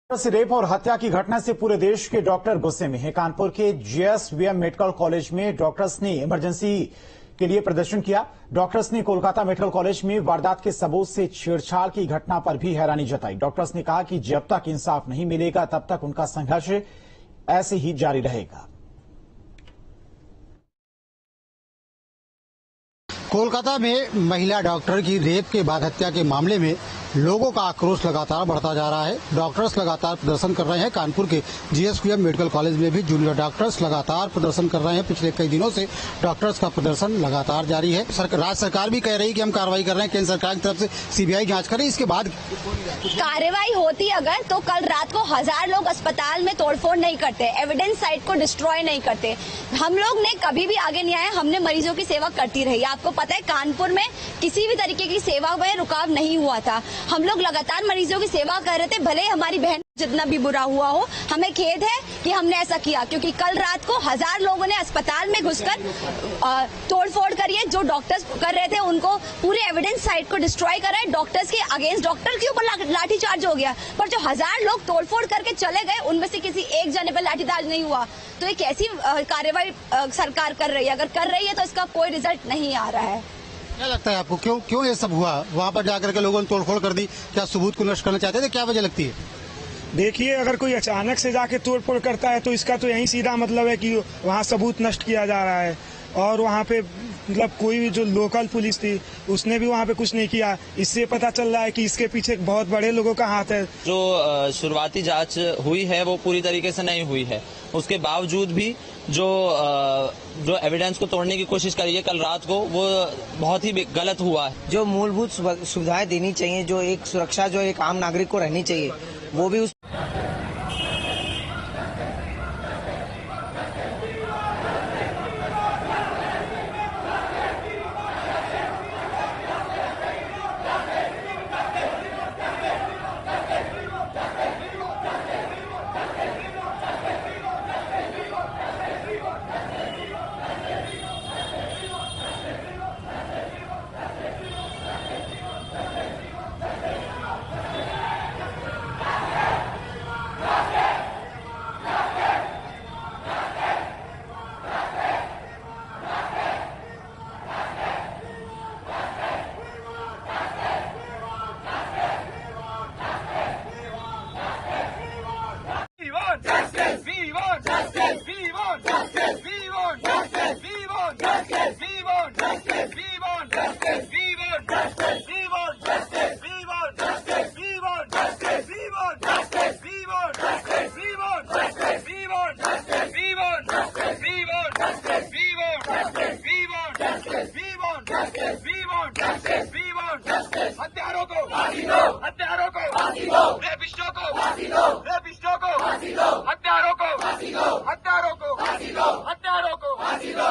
Rape और हत्या की घटना से पूरे देश के डॉक्टर गुस्से में हैं। कानपुर के जेएसवीएम मेडिकल कॉलेज में डॉक्टर्स ने इमरजेंसी के लिए प्रदर्शन किया। डॉक्टर्स ने कोलकाता मेडिकल कॉलेज में वारदात के सबूत से छेड़छाड़ की घटना पर भी हैरानी जताई। डॉक्टर्स ने कहा कि जब तक इंसाफ नहीं मिलेगा तब तक उनका संघर्ष ऐसे ही जारी रहेगा। कोलकाता में महिला डॉक्टर की रेप के बाद हत्या के मामले में लोगों का आक्रोश लगातार बढ़ता जा रहा है। डॉक्टर्स लगातार प्रदर्शन कर रहे हैं। कानपुर के जेएसवीएम मेडिकल कॉलेज में भी जूनियर डॉक्टर्स लगातार प्रदर्शन कर रहे हैं। पिछले कई दिनों से डॉक्टर्स का प्रदर्शन लगातार जारी है। राज्य सरकार भी कह रही है कि हम कार्रवाई कर रहे हैं। केंद्र सरकार की तरफ से सीबीआई जांच करे। इसके बाद कार्रवाई होती अगर तो कल रात को 1000 लोग अस्पताल में तोड़फोड़ नहीं करते, एविडेंस साइट को डिस्ट्रॉय नहीं करते। हम लोग ने कभी भी आगे नहीं आया। हमने मरीजों की सेवा करती रही। आपको पता है कानपुर में किसी भी तरीके की सेवा में रुकाव नहीं हुआ था। हम लोग लगातार मरीजों की सेवा कर रहे थे। भले हमारी बहन जितना भी बुरा हुआ हो, हमें खेद है कि हमने ऐसा किया, क्योंकि कल रात को 1000 लोगों ने अस्पताल में घुसकर तोड़फोड़ करी है। जो डॉक्टर्स कर रहे थे उनको पूरे एविडेंस साइट को डिस्ट्रॉय करा है। डॉक्टर्स के अगेंस्ट डॉक्टर के ऊपर लाठीचार्ज हो गया, पर जो 1000 लोग तोड़फोड़ करके चले गए उनमें से किसी एक जने पर लाठीचार्ज नहीं हुआ। तो ये कैसी कार्रवाई सरकार कर रही है? अगर कर रही है तो इसका कोई रिजल्ट नहीं आ रहा है। क्या लगता है आपको क्यों ये सब हुआ? वहाँ पर जाकर के लोगों ने तोड़फोड़ कर दी। क्या सबूत को नष्ट करना चाहते थे? क्या वजह लगती है? देखिए, अगर कोई अचानक से जाके तोड़फोड़ करता है तो इसका तो यही सीधा मतलब है कि वहाँ सबूत नष्ट किया जा रहा है। और वहाँ पे मतलब कोई भी जो लोकल पुलिस थी उसने भी वहाँ पे कुछ नहीं किया। इससे पता चल रहा है कि इसके पीछे बहुत बड़े लोगों का हाथ है। जो शुरुआती जांच हुई है वो पूरी तरीके से नहीं हुई है। उसके बावजूद भी जो एविडेंस को तोड़ने की कोशिश करी है कल रात को, वो बहुत ही गलत हुआ है। जो मूलभूत सुविधाएं देनी चाहिए, जो एक सुरक्षा जो एक आम नागरिक को रहनी चाहिए, वो भी उस हत्यारों को फांसी दो, हत्यारों को फांसी दो, रेपिस्टों को फांसी दो, रेपिस्टों को फांसी दो, हत्यारों को फांसी दो, हत्यारों को फांसी दो, हत्यारों को फांसी दो।